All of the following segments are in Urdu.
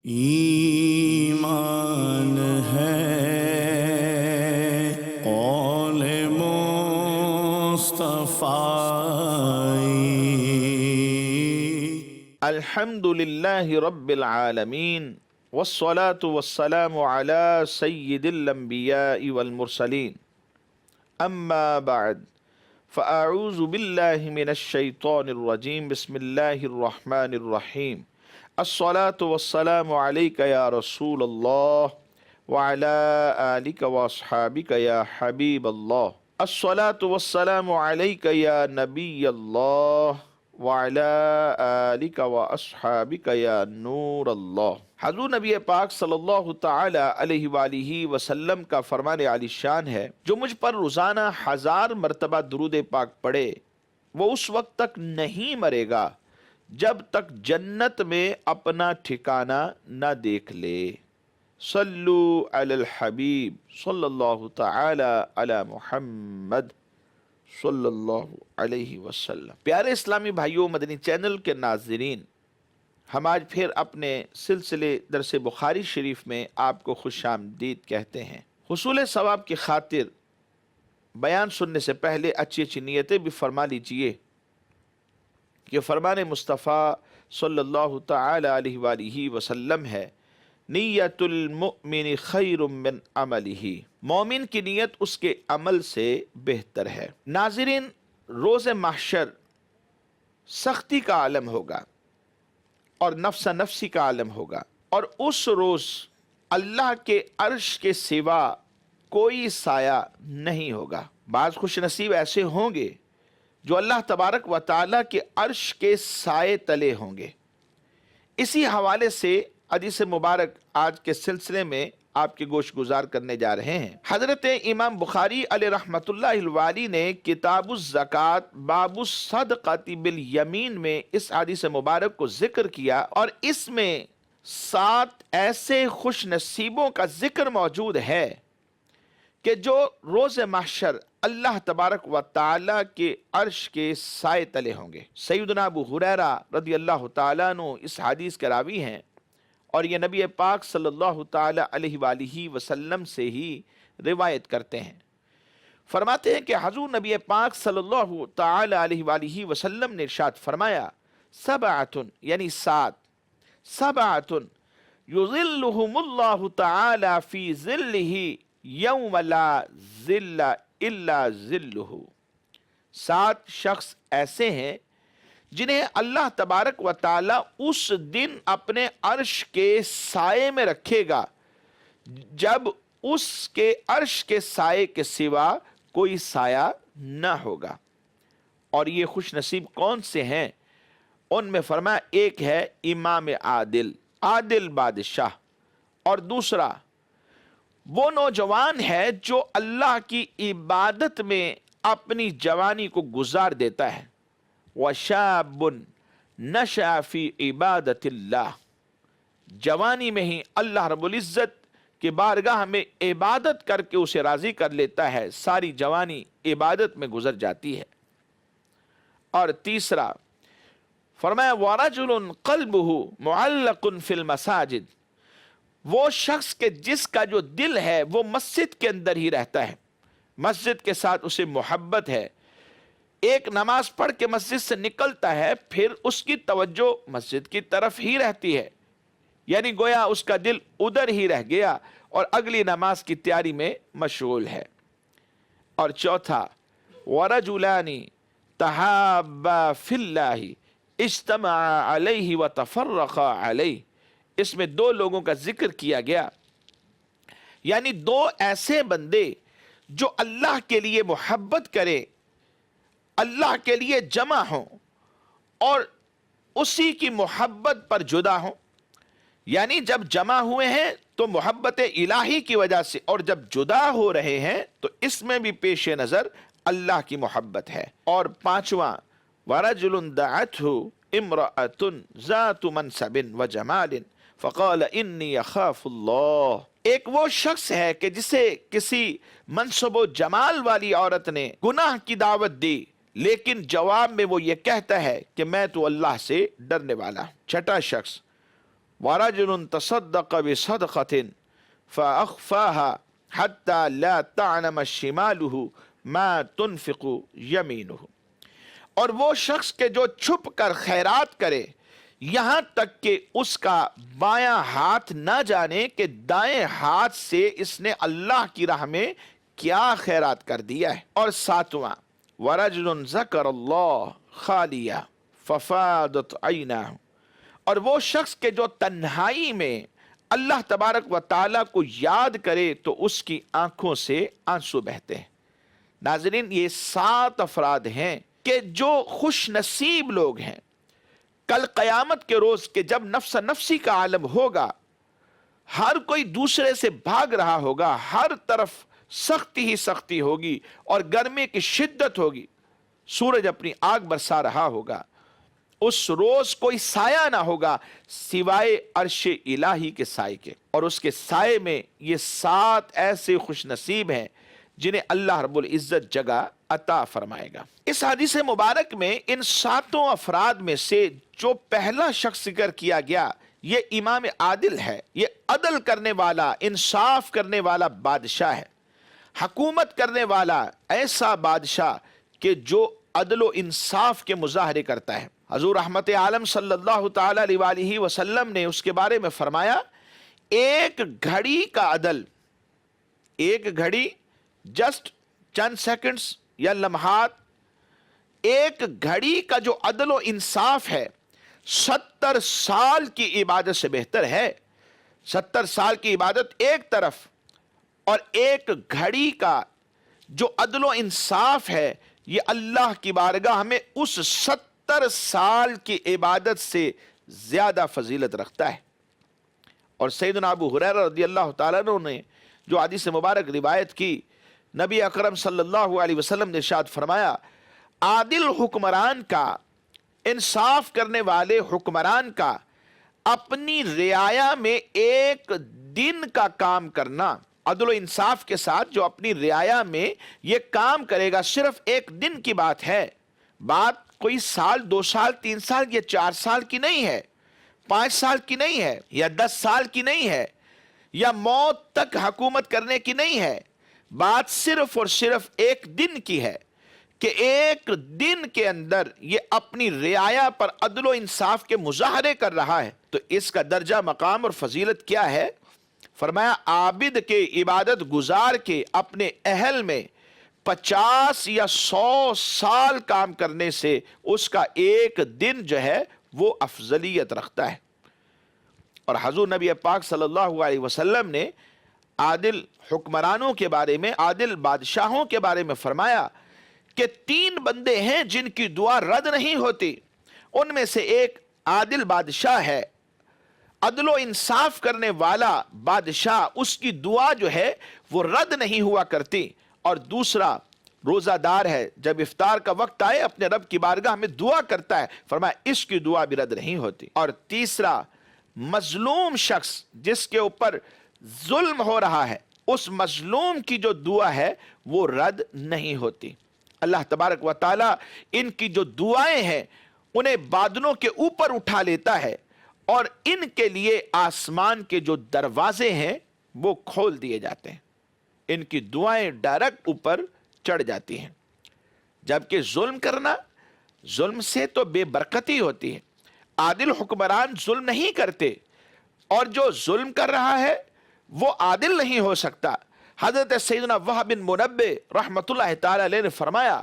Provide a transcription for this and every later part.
ایمان ہے قول مصطفی۔ الحمدللہ رب العالمین والصلاة والسلام علی سید الانبیاء والمرسلین، اما بعد فاعوذ باللہ من الشیطان الرجیم، بسم اللہ الرحمن الرحیم۔ الصلاة والسلام علیک یا رسول اللہ وعلی آلک واصحابک یا حبیب اللہ۔ الصلاة والسلام علیک یا نبی اللہ وعلی آلک واصحابک یا نور اللہ۔ حضور نبی پاک صلی اللہ تعالی علیہ وآلہ وسلم کا فرمان عالی شان ہے، جو مجھ پر روزانہ 1000 مرتبہ درود پاک پڑھے وہ اس وقت تک نہیں مرے گا جب تک جنت میں اپنا ٹھکانہ نہ دیکھ لے۔ صلو علی الحبیب صلی اللہ تعالی علی محمد صلی اللہ علیہ وسلم۔ پیارے اسلامی بھائیوں، مدنی چینل کے ناظرین، ہم آج پھر اپنے سلسلے درس بخاری شریف میں آپ کو خوش آمدید کہتے ہیں۔ حصول ثواب کی خاطر بیان سننے سے پہلے اچھی اچھی نیتیں بھی فرما لیجئے کہ فرمان مصطفیٰ صلی اللہ تعالی علیہ وآلہ وسلم ہے، نیت المؤمن خیر من عملہ، مومن کی نیت اس کے عمل سے بہتر ہے۔ ناظرین، روز محشر سختی کا عالم ہوگا اور نفس نفسی کا عالم ہوگا، اور اس روز اللہ کے عرش کے سوا کوئی سایہ نہیں ہوگا۔ بعض خوش نصیب ایسے ہوں گے جو اللہ تبارک و تعالیٰ کے عرش کے سائے تلے ہوں گے۔ اسی حوالے سے حدیث مبارک آج کے سلسلے میں آپ کے گوش گزار کرنے جا رہے ہیں۔ حضرت امام بخاری علیہ رحمۃ اللہ الوالی نے کتاب الزکوٰۃ باب الصدقۃ بالیمین میں اس حدیث مبارک کو ذکر کیا، اور اس میں 7 ایسے خوش نصیبوں کا ذکر موجود ہے کہ جو روز محشر اللہ تبارک و تعالیٰ کے عرش کے سائے تلے ہوں گے۔ سیدنا ابو ہریرہ رضی اللہ تعالیٰ عنہ اس حدیث کے راوی ہیں، اور یہ نبی پاک صلی اللہ تعالیٰ علیہ وآلہ وسلم سے ہی روایت کرتے ہیں۔ فرماتے ہیں کہ حضور نبی پاک صلی اللہ تعالیٰ علیہ وآلہ وسلم نے ارشاد فرمایا، سبعۃ یعنی 7، سبعۃ یظلہم اللہ تعالیٰ فی ظلہ یوم لا ظل الا ظلہ۔ 7 شخص ایسے ہیں جنہیں اللہ تبارک و تعالیٰ اس دن اپنے عرش کے سائے میں رکھے گا جب اس کے عرش کے سائے کے سوا کوئی سایہ نہ ہوگا۔ اور یہ خوش نصیب کون سے ہیں؟ ان میں فرمایا، ایک ہے امام عادل، عادل بادشاہ، اور دوسرا وہ نوجوان ہے جو اللہ کی عبادت میں اپنی جوانی کو گزار دیتا ہے، وَشَابٌ نَشَأَ فِي عِبَادَةِ اللَّهِ، جوانی میں ہی اللہ رب العزت کی بارگاہ میں عبادت کر کے اسے راضی کر لیتا ہے، ساری جوانی عبادت میں گزر جاتی ہے۔ اور تیسرا فرمایا، وَرَجُلٌ قَلْبُهُ مُعَلَّقٌ فِي الْمَسَاجِدِ، وہ شخص کے جس کا جو دل ہے وہ مسجد کے اندر ہی رہتا ہے، مسجد کے ساتھ اسے محبت ہے، ایک نماز پڑھ کے مسجد سے نکلتا ہے پھر اس کی توجہ مسجد کی طرف ہی رہتی ہے، یعنی گویا اس کا دل ادھر ہی رہ گیا اور اگلی نماز کی تیاری میں مشغول ہے۔ اور چوتھا، وَرَجُلَانِ تَحَابَّا فِي اللَّهِ اجْتَمَعَا عَلَيْهِ وَتَفَرَّقَا عَلَيْهِ، اس میں 2 لوگوں کا ذکر کیا گیا، یعنی 2 ایسے بندے جو اللہ کے لیے محبت کرے، اللہ کے لیے جمع ہوں اور اسی کی محبت پر جدا ہوں، یعنی جب جمع ہوئے ہیں تو محبت الہی کی وجہ سے، اور جب جدا ہو رہے ہیں تو اس میں بھی پیش نظر اللہ کی محبت ہے۔ اور 5واں، وَرَجُلٌ دَعَتْهُ امْرَأَةٌ ذَاتُ مَنْصَبٍ وَجَمَالٍ فَقَالَ إِنِّي أَخَافُ اللَّهِ، ایک وہ شخص ہے کہ جسے کسی منصب و جمال والی عورت نے گناہ کی دعوت دی، لیکن جواب میں وہ یہ کہتا ہے کہ میں تو اللہ سے ڈرنے والا ہوں۔ 6واں شخص، وَرَجُلٌ تَصَدَّقَ بِصَدْقَةٍ فَأَخْفَاهَا حَتَّى لَا تَعْلَمَ شِمَالُهُ مَا تُنْفِقُ يَمِينُهُ، اور وہ شخص کے جو چھپ کر خیرات کرے یہاں تک کہ اس کا بایاں ہاتھ نہ جانے کہ دائیں ہاتھ سے اس نے اللہ کی راہ میں کیا خیرات کر دیا ہے۔ اور ساتواں، وَرَجُلٌ ذَكَرَ اللَّهَ خَالِيًا فَفَاضَتْ عَيْنَاهُ، اور وہ شخص کے جو تنہائی میں اللہ تبارک و تعالیٰ کو یاد کرے تو اس کی آنکھوں سے آنسو بہتے ہیں۔ ناظرین، یہ 7 افراد ہیں کہ جو خوش نصیب لوگ ہیں کل قیامت کے روز کہ جب نفس نفسی کا عالم ہوگا، ہر کوئی دوسرے سے بھاگ رہا ہوگا، ہر طرف سختی ہی سختی ہوگی اور گرمی کی شدت ہوگی، سورج اپنی آگ برسا رہا ہوگا، اس روز کوئی سایہ نہ ہوگا سوائے عرش الہی کے سائے کے، اور اس کے سائے میں یہ 7 ایسے خوش نصیب ہیں جنہیں اللہ رب العزت جگہ عطا فرمائے گا۔ اس حدیث مبارک میں ان 7 افراد میں سے جو پہلا شخص ذکر کیا گیا یہ امام عادل ہے، یہ عدل کرنے والا، انصاف کرنے والا بادشاہ ہے، حکومت کرنے والا ایسا بادشاہ کہ جو عدل و انصاف کے مظاہرے کرتا ہے۔ حضور رحمت عالم صلی اللہ تعالی علیہ وآلہ وسلم نے اس کے بارے میں فرمایا، ایک گھڑی کا عدل، ایک گھڑی جسٹ چند سیکنڈز یا لمحات، ایک گھڑی کا جو عدل و انصاف ہے 70 سال کی عبادت سے بہتر ہے۔ 70 سال کی عبادت ایک طرف، اور ایک گھڑی کا جو عدل و انصاف ہے یہ اللہ کی بارگاہ میں اس 70 سال کی عبادت سے زیادہ فضیلت رکھتا ہے۔ اور سیدنا ابو ہریرہ رضی اللہ تعالیٰ عنہ نے جو حدیث مبارک روایت کی، نبی اکرم صلی اللہ علیہ وسلم نے ارشاد فرمایا، عادل حکمران کا، انصاف کرنے والے حکمران کا اپنی رعایا میں ایک دن کا کام کرنا، عدل و انصاف کے ساتھ جو اپنی رعایا میں یہ کام کرے گا، صرف ایک دن کی بات ہے، بات کوئی سال، 2 سال، 3 سال یا 4 سال کی نہیں ہے، 5 سال کی نہیں ہے، یا 10 سال کی نہیں ہے، یا موت تک حکومت کرنے کی نہیں ہے، بات صرف اور صرف ایک دن کی ہے کہ ایک دن کے اندر یہ اپنی رعایا پر عدل و انصاف کے مظاہرے کر رہا ہے، تو اس کا درجہ، مقام اور فضیلت کیا ہے؟ فرمایا، عابد کے، عبادت گزار کے اپنے اہل میں 50 یا 100 سال کام کرنے سے اس کا ایک دن جو ہے وہ افضلیت رکھتا ہے۔ اور حضور نبی پاک صلی اللہ علیہ وسلم نے عادل حکمرانوں کے بارے میں، عادل بادشاہوں کے بارے میں فرمایا کہ 3 بندے ہیں جن کی دعا رد نہیں ہوتی، ان میں سے ایک عادل بادشاہ ہے، عدل و انصاف کرنے والا بادشاہ، اس کی دعا جو ہے وہ رد نہیں ہوا کرتی، اور دوسرا روزہ دار ہے، جب افطار کا وقت آئے اپنے رب کی بارگاہ میں دعا کرتا ہے، فرمایا اس کی دعا بھی رد نہیں ہوتی، اور تیسرا مظلوم شخص جس کے اوپر ظلم ہو رہا ہے، اس مظلوم کی جو دعا ہے وہ رد نہیں ہوتی۔ اللہ تبارک و تعالی ان کی جو دعائیں ہیں انہیں بادلوں کے اوپر اٹھا لیتا ہے، اور ان کے لیے آسمان کے جو دروازے ہیں وہ کھول دیے جاتے ہیں، ان کی دعائیں ڈائریکٹ اوپر چڑھ جاتی ہیں۔ جبکہ ظلم کرنا، ظلم سے تو بے برکتی ہوتی ہے، عادل حکمران ظلم نہیں کرتے، اور جو ظلم کر رہا ہے وہ عادل نہیں ہو سکتا۔ حضرت سیدنا وہب بن منبہ رحمت اللہ تعالی علیہ نے فرمایا،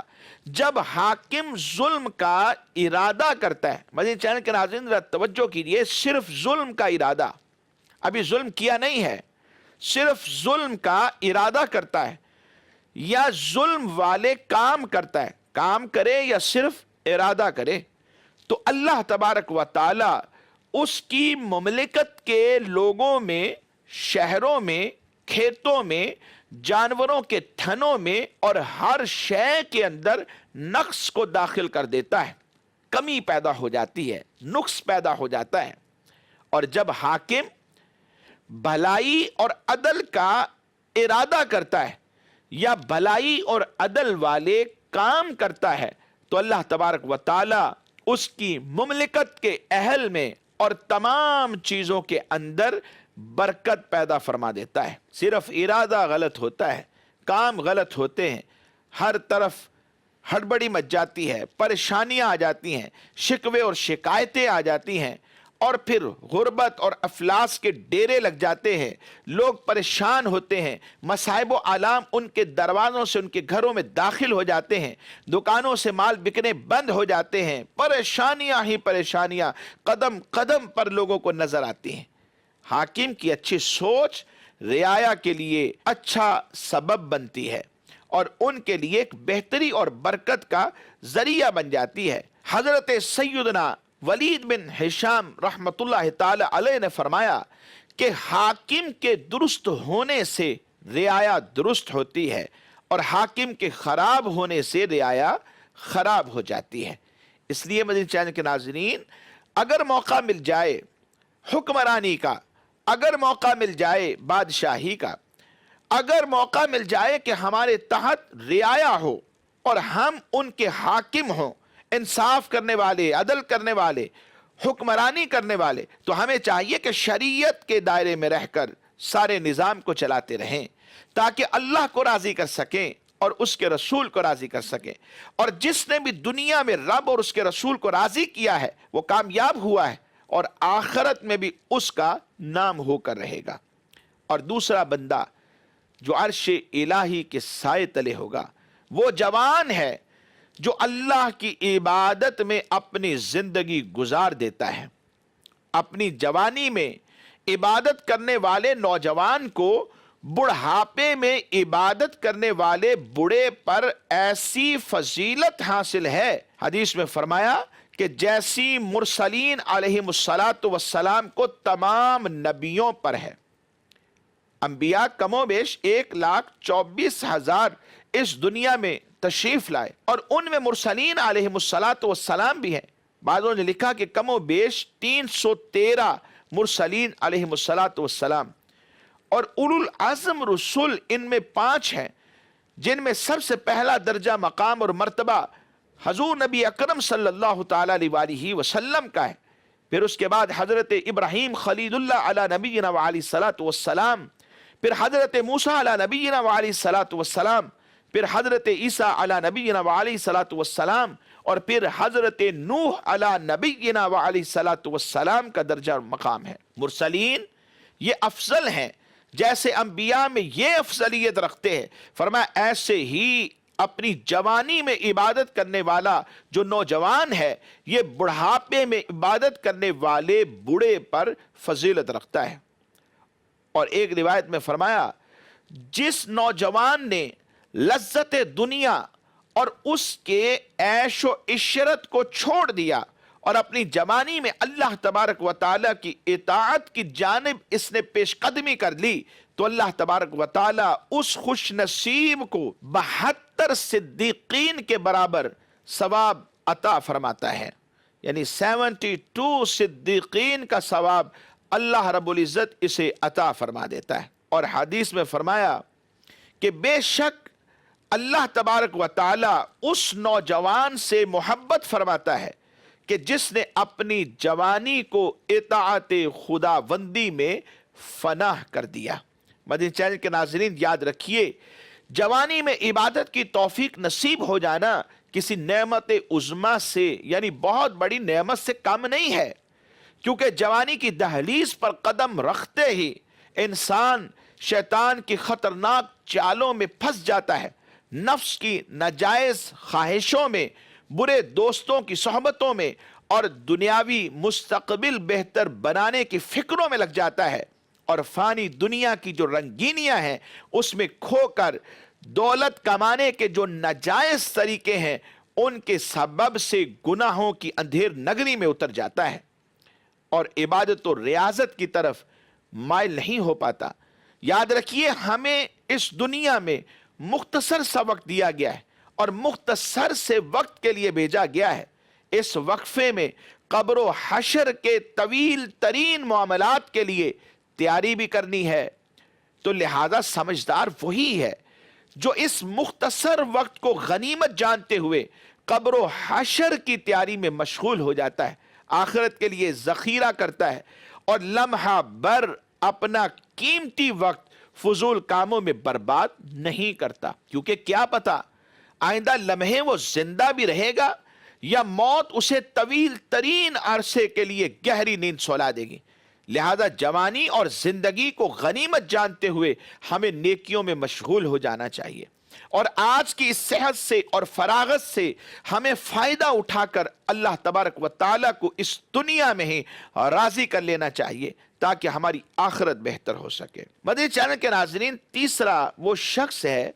جب حاکم ظلم کا ارادہ کرتا ہے، مدنی چینل کے ناظرین ذرا توجہ کیجئے، صرف ظلم کا ارادہ، ابھی ظلم کیا نہیں ہے، صرف ظلم کا ارادہ کرتا ہے، یا ظلم والے کام کرتا ہے، کام کرے یا صرف ارادہ کرے، تو اللہ تبارک و تعالی اس کی مملکت کے لوگوں میں، شہروں میں، کھیتوں میں، جانوروں کے تھنوں میں اور ہر شے کے اندر نقص کو داخل کر دیتا ہے، کمی پیدا ہو جاتی ہے، نقص پیدا ہو جاتا ہے۔ اور جب حاکم بھلائی اور عدل کا ارادہ کرتا ہے یا بھلائی اور عدل والے کام کرتا ہے تو اللہ تبارک و تعالی اس کی مملکت کے اہل میں، اور تمام چیزوں کے اندر برکت پیدا فرما دیتا ہے۔ صرف ارادہ غلط ہوتا ہے، کام غلط ہوتے ہیں، ہر طرف ہڑبڑی مچ جاتی ہے، پریشانیاں آ جاتی ہیں، شکوے اور شکایتیں آ جاتی ہیں، اور پھر غربت اور افلاس کے ڈیرے لگ جاتے ہیں، لوگ پریشان ہوتے ہیں، مصائب و آلام ان کے دروازوں سے ان کے گھروں میں داخل ہو جاتے ہیں، دکانوں سے مال بکنے بند ہو جاتے ہیں، پریشانیاں ہی پریشانیاں قدم قدم پر لوگوں کو نظر آتی ہیں۔ حاکم کی اچھی سوچ رعایا کے لیے اچھا سبب بنتی ہے اور ان کے لیے ایک بہتری اور برکت کا ذریعہ بن جاتی ہے۔ حضرت سیدنا ولید بن ہشام رحمت اللہ تعالی علیہ نے فرمایا کہ حاکم کے درست ہونے سے رعایا درست ہوتی ہے اور حاکم کے خراب ہونے سے رعایا خراب ہو جاتی ہے۔ اس لیے مدنی چینل کے ناظرین، اگر موقع مل جائے حکمرانی کا، اگر موقع مل جائے بادشاہی کا، اگر موقع مل جائے کہ ہمارے تحت رعایا ہو اور ہم ان کے حاکم ہوں، انصاف کرنے والے، عدل کرنے والے، حکمرانی کرنے والے، تو ہمیں چاہیے کہ شریعت کے دائرے میں رہ کر سارے نظام کو چلاتے رہیں تاکہ اللہ کو راضی کر سکیں اور اس کے رسول کو راضی کر سکیں۔ اور جس نے بھی دنیا میں رب اور اس کے رسول کو راضی کیا ہے وہ کامیاب ہوا ہے اور آخرت میں بھی اس کا نام ہو کر رہے گا۔ اور دوسرا بندہ جو عرش الہی کے سائے تلے ہوگا وہ جوان ہے جو اللہ کی عبادت میں اپنی زندگی گزار دیتا ہے۔ اپنی جوانی میں عبادت کرنے والے نوجوان کو بڑھاپے میں عبادت کرنے والے بوڑھے پر ایسی فضیلت حاصل ہے، حدیث میں فرمایا کہ جیسی مرسلین علیہم السلام کو تمام نبیوں پر ہے۔ انبیاء کم و بیش 1,24,000 اس دنیا میں تشریف لائے اور ان میں مرسلین علیہم السلام بھی ہیں۔ بعضوں نے لکھا کہ کم و بیش 313 مرسلین علیہم السلام، اور اولو العزم رسول ان میں 5 ہیں، جن میں سب سے پہلا درجہ مقام اور مرتبہ حضور نبی اکرم صلی اللہ تعالی علیہ وسلم کا ہے۔ پھر اس کے بعد حضرت ابراہیم خلیل اللہ علی نبینا وعلیہ السلام، پھر حضرت موسیٰ علی نبینا وعلیہ السلام، پھر حضرت عیسیٰ علی نبینا وعلیہ السلام، اور پھر حضرت نوح علی نبینا وعلیہ السلام کا درجہ اور مقام ہے۔ مرسلین یہ افضل ہیں، جیسے انبیاء میں یہ افضلیت رکھتے ہیں، فرمایا ایسے ہی اپنی جوانی میں عبادت کرنے والا جو نوجوان ہے یہ بڑھاپے میں عبادت کرنے والے بوڑھے پر فضیلت رکھتا ہے۔ اور ایک روایت میں فرمایا جس نوجوان نے لذت دنیا اور اس کے عیش و عشرت کو چھوڑ دیا اور اپنی جوانی میں اللہ تبارک و تعالیٰ کی اطاعت کی جانب اس نے پیش قدمی کر لی تو اللہ تبارک و تعالیٰ اس خوش نصیب کو 72 صدیقین کے برابر ثواب عطا فرماتا ہے، یعنی 72 صدیقین کا ثواب اللہ رب العزت اسے عطا فرما دیتا ہے۔ اور حدیث میں فرمایا کہ بے شک اللہ تبارک و تعالیٰ اس نوجوان سے محبت فرماتا ہے کہ جس نے اپنی جوانی کو اطاعت خداوندی میں فنا کر دیا۔ مدنی چینل کے ناظرین یاد رکھیے، جوانی میں عبادت کی توفیق نصیب ہو جانا کسی نعمت عظمیٰ سے یعنی بہت بڑی نعمت سے کم نہیں ہے، کیونکہ جوانی کی دہلیز پر قدم رکھتے ہی انسان شیطان کی خطرناک چالوں میں پھنس جاتا ہے، نفس کی ناجائز خواہشوں میں، برے دوستوں کی صحبتوں میں اور دنیاوی مستقبل بہتر بنانے کی فکروں میں لگ جاتا ہے، اور فانی دنیا کی جو رنگینیاں ہیں اس میں کھو کر دولت کمانے کے جو ناجائز طریقے ہیں ان کے سبب سے گناہوں کی اندھیر نگری میں اتر جاتا ہے اور عبادت و ریاضت کی طرف مائل نہیں ہو پاتا۔ یاد رکھیے ہمیں اس دنیا میں مختصر سا وقت دیا گیا ہے اور مختصر سے وقت کے لیے بھیجا گیا ہے۔ اس وقفے میں قبر و حشر کے طویل ترین معاملات کے لیے تیاری بھی کرنی ہے، تو لہذا سمجھدار وہی ہے جو اس مختصر وقت کو غنیمت جانتے ہوئے قبر و حشر کی تیاری میں مشغول ہو جاتا ہے۔ آخرت کے لیے ذخیرہ کرتا ہے اور لمحہ بر اپنا قیمتی وقت فضول کاموں میں برباد نہیں کرتا، کیونکہ کیا پتا آئندہ لمحے وہ زندہ بھی رہے گا یا موت اسے طویل ترین عرصے کے لیے گہری نیند سلا دے گی۔ لہذا جوانی اور زندگی کو غنیمت جانتے ہوئے ہمیں نیکیوں میں مشغول ہو جانا چاہیے، اور آج کی اس صحت سے اور فراغت سے ہمیں فائدہ اٹھا کر اللہ تبارک و تعالیٰ کو اس دنیا میں ہی راضی کر لینا چاہیے تاکہ ہماری آخرت بہتر ہو سکے۔ مدنی چینل کے ناظرین، تیسرا وہ شخص ہے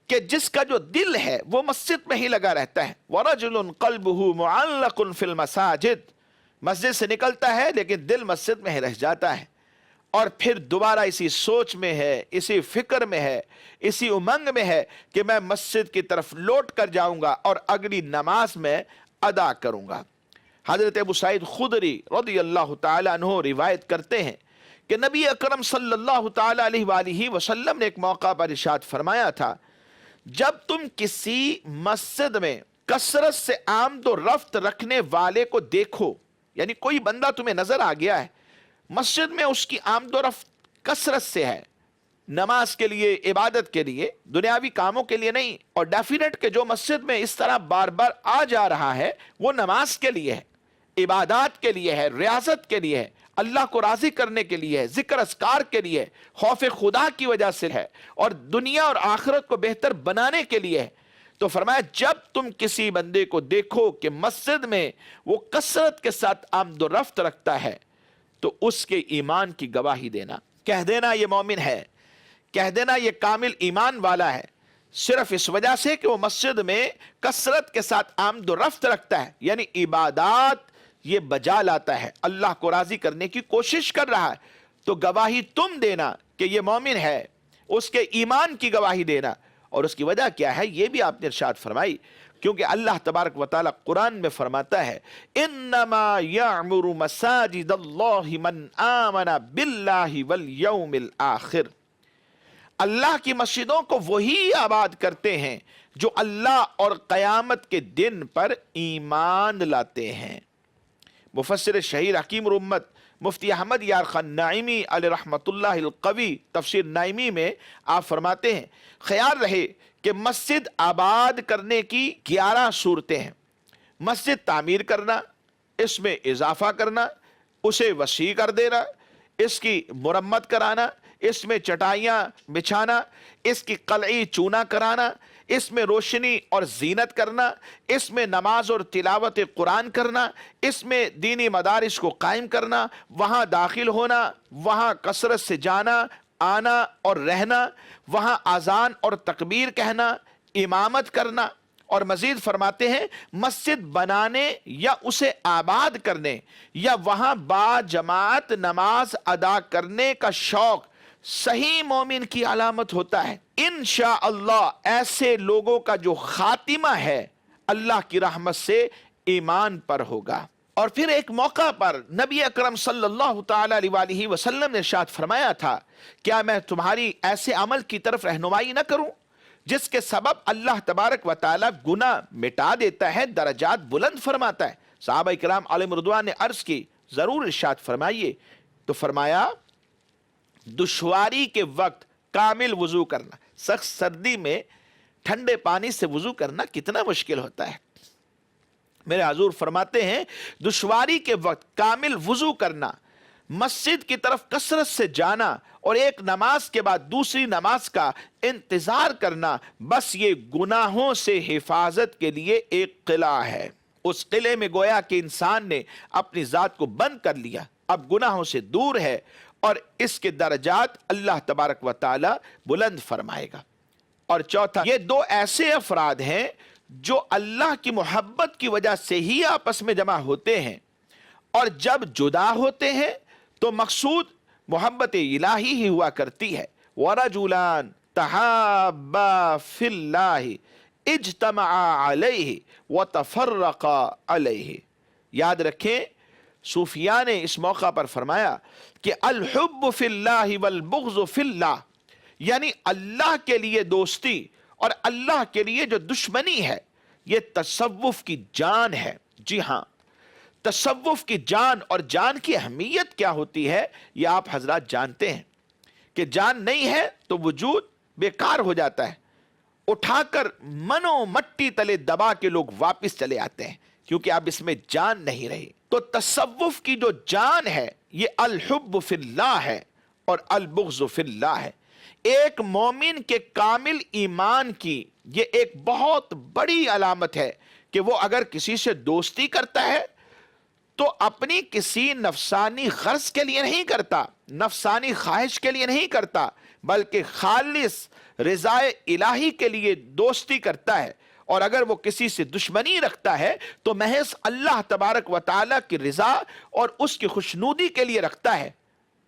کہ جس کا جو دل ہے وہ مسجد میں ہی لگا رہتا ہے۔ وَرَجُلٌ قَلْبُهُ مُعَلَّقٌ فِي الْمَسَاجِدِ، مسجد سے نکلتا ہے لیکن دل مسجد میں ہی رہ جاتا ہے، اور پھر دوبارہ اسی سوچ میں ہے، اسی فکر میں ہے، اسی امنگ میں ہے کہ میں مسجد کی طرف لوٹ کر جاؤں گا اور اگلی نماز میں ادا کروں گا۔ حضرت ابو سعید خدری رضی اللہ تعالیٰ عنہ روایت کرتے ہیں کہ نبی اکرم صلی اللہ تعالیٰ علیہ وآلہ وسلم نے ایک موقع پر ارشاد فرمایا تھا، جب تم کسی مسجد میں کثرت سے آمد و رفت رکھنے والے کو دیکھو، یعنی کوئی بندہ تمہیں نظر آ گیا ہے، مسجد میں اس کی آمد و رفت کثرت سے ہے، نماز کے لیے، عبادت کے لیے، دنیاوی کاموں کے لیے نہیں، اور ڈیفینیٹ کہ جو مسجد میں اس طرح بار بار آ جا رہا ہے وہ نماز کے لیے ہے، عبادات کے لیے ہے، ریاضت کے لیے ہے، اللہ کو راضی کرنے کے لیے ہے، ذکر اذکار کے لیے ہے، خوف خدا کی وجہ سے ہے، اور دنیا اور آخرت کو بہتر بنانے کے لیے ہے۔ تو فرمایا جب تم کسی بندے کو دیکھو کہ مسجد میں وہ کثرت کے ساتھ آمد و رفت رکھتا ہے تو اس کے ایمان کی گواہی دینا، کہہ دینا یہ مومن ہے، کہہ دینا یہ کامل ایمان والا ہے، صرف اس وجہ سے کہ وہ مسجد میں کثرت کے ساتھ آمد و رفت رکھتا ہے، یعنی عبادات یہ بجا لاتا ہے، اللہ کو راضی کرنے کی کوشش کر رہا ہے، تو گواہی تم دینا کہ یہ مومن ہے، اس کے ایمان کی گواہی دینا۔ اور اس کی وجہ کیا ہے یہ بھی آپ نے ارشاد فرمائی، کیونکہ اللہ تبارک و تعالیٰ قرآن میں فرماتا ہے انما یعمر مساجد اللہ من آمن باللہ والیوم الآخر، اللہ کی مسجدوں کو وہی آباد کرتے ہیں جو اللہ اور قیامت کے دن پر ایمان لاتے ہیں۔ مفسر شہیر حکیم الامت مفتی احمد یار خان نائمی علیہ رحمت اللہ القوی تفسیر نائمی میں آپ فرماتے ہیں خیال رہے کہ مسجد آباد کرنے کی 11 صورتیں ہیں۔ مسجد تعمیر کرنا، اس میں اضافہ کرنا، اسے وسیع کر دینا، اس کی مرمت کرانا، اس میں چٹائیاں بچھانا، اس کی قلعی چونا کرانا، اس میں روشنی اور زینت کرنا، اس میں نماز اور تلاوت قرآن کرنا، اس میں دینی مدارس کو قائم کرنا، وہاں داخل ہونا، وہاں کثرت سے جانا، آنا اور رہنا، وہاں اذان اور تکبیر کہنا، امامت کرنا۔ اور مزید فرماتے ہیں مسجد بنانے یا اسے آباد کرنے یا وہاں با جماعت نماز ادا کرنے کا شوق صحیح مومن کی علامت ہوتا ہے۔ انشاءاللہ ایسے لوگوں کا جو خاتمہ ہے اللہ کی رحمت سے ایمان پر ہوگا۔ اور پھر ایک موقع پر نبی اکرم صلی اللہ تعالی علیہ وآلہ وسلم نے ارشاد فرمایا تھا کیا میں تمہاری ایسے عمل کی طرف رہنمائی نہ کروں جس کے سبب اللہ تبارک و تعالی گناہ مٹا دیتا ہے، درجات بلند فرماتا ہے۔ صحابہ کرام علیہم رضوان نے عرض کی ضرور ارشاد فرمائیے، تو فرمایا دشواری کے وقت کامل وضو کرنا، سخت سردی میں ٹھنڈے پانی سے وضو کرنا کتنا مشکل ہوتا ہے۔ میرے حضور فرماتے ہیں دشواری کے وقت کامل وضو کرنا، مسجد کی طرف کثرت سے جانا اور ایک نماز کے بعد دوسری نماز کا انتظار کرنا، بس یہ گناہوں سے حفاظت کے لیے ایک قلعہ ہے۔ اس قلعے میں گویا کہ انسان نے اپنی ذات کو بند کر لیا، اب گناہوں سے دور ہے اور اس کے درجات اللہ تبارک و تعالی بلند فرمائے گا۔ اور چوتھا، یہ دو ایسے افراد ہیں جو اللہ کی محبت کی وجہ سے ہی آپس میں جمع ہوتے ہیں، اور جب جدا ہوتے ہیں تو مقصود محبت الہی ہی ہوا کرتی ہے۔ وَرَجُلَانْ تَحَابَّا فِي اللَّهِ اجْتَمَعَا عَلَيْهِ وَتَفَرَّقَا عَلَيْهِ۔ یاد رکھیں صوفیاء نے اس موقع پر فرمایا کہ الحب فی اللہ والبغض فی اللہ، یعنی اللہ کے لیے دوستی اور اللہ کے لیے جو دشمنی ہے یہ تصوف کی جان ہے۔ جی ہاں، تصوف کی جان اور جان کی اہمیت کیا ہوتی ہے یہ آپ حضرات جانتے ہیں کہ جان نہیں ہے تو وجود بیکار ہو جاتا ہے، اٹھا کر منو مٹی تلے دبا کے لوگ واپس چلے آتے ہیں کیونکہ اب اس میں جان نہیں رہی۔ تو تصوف کی جو جان ہے یہ الحب فی اللہ ہے اور البغض فی اللہ ہے۔ ایک مومن کے کامل ایمان کی یہ ایک بہت بڑی علامت ہے کہ وہ اگر کسی سے دوستی کرتا ہے تو اپنی کسی نفسانی غرض کے لیے نہیں کرتا، نفسانی خواہش کے لیے نہیں کرتا، بلکہ خالص رضا الہی کے لیے دوستی کرتا ہے۔ اور اگر وہ کسی سے دشمنی رکھتا ہے تو محض اللہ تبارک و تعالیٰ کی رضا اور اس کی خوشنودی کے لیے رکھتا ہے۔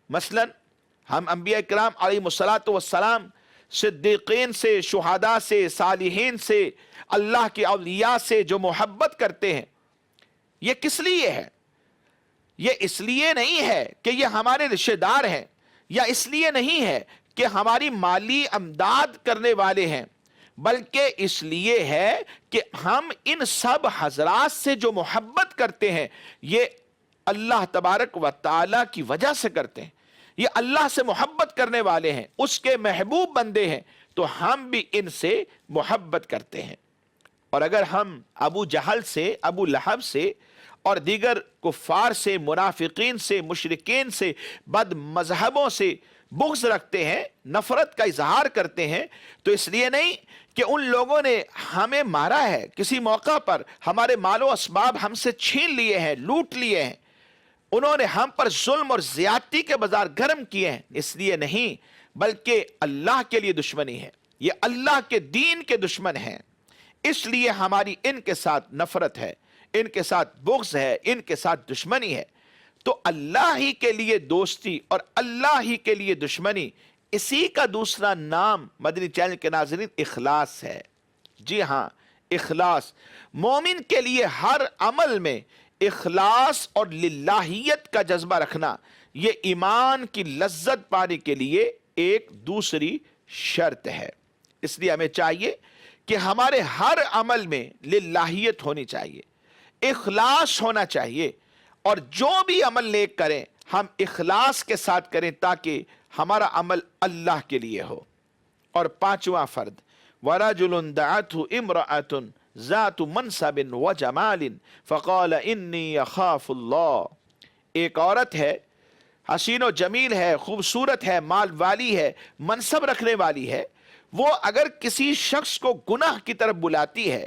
مثلا ہم انبیاء کرام علیہ الصلاۃ والسلام، صدیقین سے، شہداء سے، صالحین سے، اللہ کے اولیاء سے جو محبت کرتے ہیں، یہ کس لیے ہے؟ یہ اس لیے نہیں ہے کہ یہ ہمارے رشتہ دار ہیں، یا اس لیے نہیں ہے کہ ہماری مالی امداد کرنے والے ہیں، بلکہ اس لیے ہے کہ ہم ان سب حضرات سے جو محبت کرتے ہیں یہ اللہ تبارک و تعالیٰ کی وجہ سے کرتے ہیں۔ یہ اللہ سے محبت کرنے والے ہیں، اس کے محبوب بندے ہیں، تو ہم بھی ان سے محبت کرتے ہیں۔ اور اگر ہم ابو جہل سے، ابو لہب سے اور دیگر کفار سے، منافقین سے، مشرکین سے، بد مذہبوں سے بغض رکھتے ہیں، نفرت کا اظہار کرتے ہیں، تو اس لیے نہیں کہ ان لوگوں نے ہمیں مارا ہے، کسی موقع پر ہمارے مال و اسباب ہم سے چھین لیے ہیں، لوٹ لیے ہیں، انہوں نے ہم پر ظلم اور زیادتی کے بازار گرم کیے ہیں، اس لیے نہیں، بلکہ اللہ کے لیے دشمنی ہے، یہ اللہ کے دین کے دشمن ہیں، اس لیے ہماری ان کے ساتھ نفرت ہے، ان کے ساتھ بغض ہے، ان کے ساتھ دشمنی ہے۔ تو اللہ ہی کے لیے دوستی اور اللہ ہی کے لیے دشمنی، اسی کا دوسرا نام مدنی چینل کے ناظرین اخلاص ہے۔ جی ہاں، اخلاص۔ مومن کے لیے ہر عمل میں اخلاص اور للہیت کا جذبہ رکھنا یہ ایمان کی لذت پانے کے لیے ایک دوسری شرط ہے۔ اس لیے ہمیں چاہیے کہ ہمارے ہر عمل میں للہیت ہونی چاہیے، اخلاص ہونا چاہیے، اور جو بھی عمل نیک کریں ہم اخلاص کے ساتھ کریں تاکہ ہمارا عمل اللہ کے لیے ہو۔ اور پانچواں فرد، وَرَجُلٌ دَعَتْهُ امْرَأَةٌ ذَاتُ مَنْصَبٍ وَجَمَالٍ فَقَالَ إِنِّي أَخَافُ اللَّهَ، ایک عورت ہے، حسین و جمیل ہے، خوبصورت ہے، مال والی ہے، منصب رکھنے والی ہے، وہ اگر کسی شخص کو گناہ کی طرف بلاتی ہے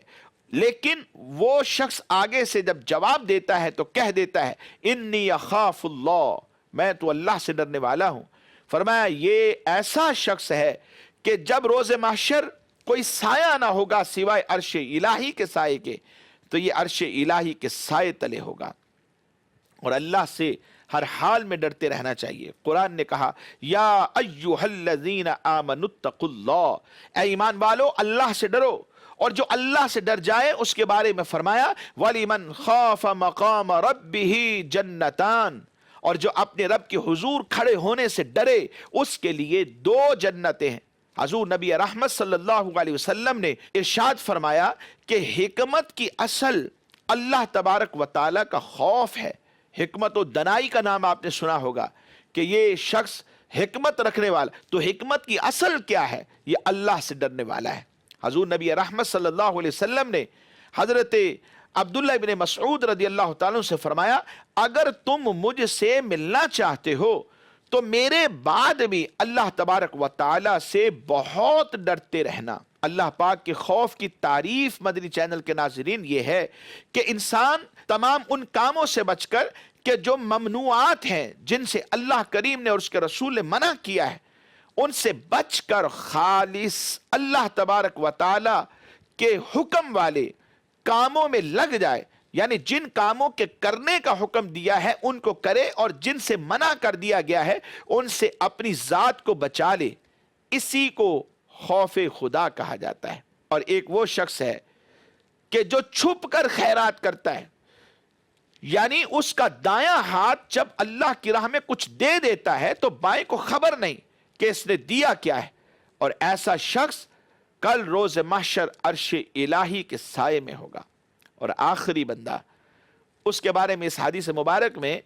لیکن وہ شخص آگے سے جب جواب دیتا ہے تو کہہ دیتا ہے انی اخاف اللہ، میں تو اللہ سے ڈرنے والا ہوں، فرمایا یہ ایسا شخص ہے کہ جب روز محشر کوئی سایہ نہ ہوگا سوائے عرش الہی کے سائے کے، تو یہ عرش الہی کے سائے تلے ہوگا۔ اور اللہ سے ہر حال میں ڈرتے رہنا چاہیے۔ قرآن نے کہا یا ایھا الذین آمنوا اتقوا اللہ، اے ایمان والو اللہ سے ڈرو، اور جو اللہ سے ڈر جائے اس کے بارے میں فرمایا وَلِمَنْ خَافَ مَقَامَ رَبِّهِ جَنَّتَانِ، اور جو اپنے رب کے حضور کھڑے ہونے سے ڈرے اس کے لیے دو جنتیں ہیں۔ حضور نبی رحمت صلی اللہ علیہ وسلم نے ارشاد فرمایا کہ حکمت کی اصل اللہ تبارک و تعالیٰ کا خوف ہے۔ حکمت و دنائی کا نام آپ نے سنا ہوگا کہ یہ شخص حکمت رکھنے والا، تو حکمت کی اصل کیا ہے؟ یہ اللہ سے ڈرنے والا ہے۔ حضور نبی رحمت صلی اللہ علیہ وسلم نے حضرت عبداللہ ابن مسعود رضی اللہ تعالیٰ سے فرمایا اگر تم مجھ سے ملنا چاہتے ہو تو میرے بعد بھی اللہ تبارک و تعالیٰ سے بہت ڈرتے رہنا۔ اللہ پاک کے خوف کی تعریف مدنی چینل کے ناظرین یہ ہے کہ انسان تمام ان کاموں سے بچ کر کہ جو ممنوعات ہیں، جن سے اللہ کریم نے اور اس کے رسول نے منع کیا ہے، ان سے بچ کر خالص اللہ تبارک و تعالی کے حکم والے کاموں میں لگ جائے، یعنی جن کاموں کے کرنے کا حکم دیا ہے ان کو کرے، اور جن سے منع کر دیا گیا ہے ان سے اپنی ذات کو بچا لے، اسی کو خوف خدا کہا جاتا ہے۔ اور ایک وہ شخص ہے کہ جو چھپ کر خیرات کرتا ہے، یعنی اس کا دایاں ہاتھ جب اللہ کی راہ میں کچھ دے دیتا ہے تو بائیں کو خبر نہیں کہ اس نے دیا کیا ہے، اور ایسا شخص کل روز محشر عرش الہی کے سائے میں ہوگا۔ اور آخری بندہ اس کے بارے میں اس حدیث مبارک میں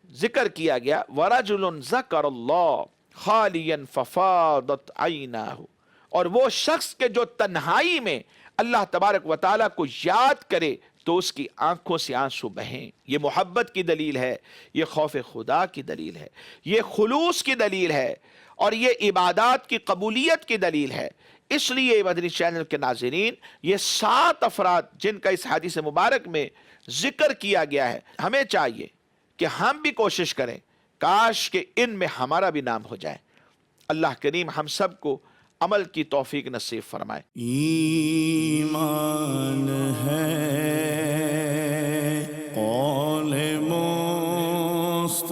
ذکر کیا گیا وَرَجُلٌ ذَكَرَ اللَّهَ خَالِيًا فَفَاضَتْ عَيْنَاهُ، اور وہ شخص کے جو تنہائی میں اللہ تبارک و تعالیٰ کو یاد کرے تو اس کی آنکھوں سے آنسو بہیں۔ یہ محبت کی دلیل ہے، یہ خوف خدا کی دلیل ہے، یہ خلوص کی دلیل ہے، اور یہ عبادات کی قبولیت کی دلیل ہے۔ اس لیے مدنی چینل کے ناظرین، یہ 7 افراد جن کا اس حدیث مبارک میں ذکر کیا گیا ہے، ہمیں چاہیے کہ ہم بھی کوشش کریں کاش کہ ان میں ہمارا بھی نام ہو جائے۔ اللہ کریم ہم سب کو عمل کی توفیق نصیب فرمائے۔ ایمان ہے قول مصطفیٰ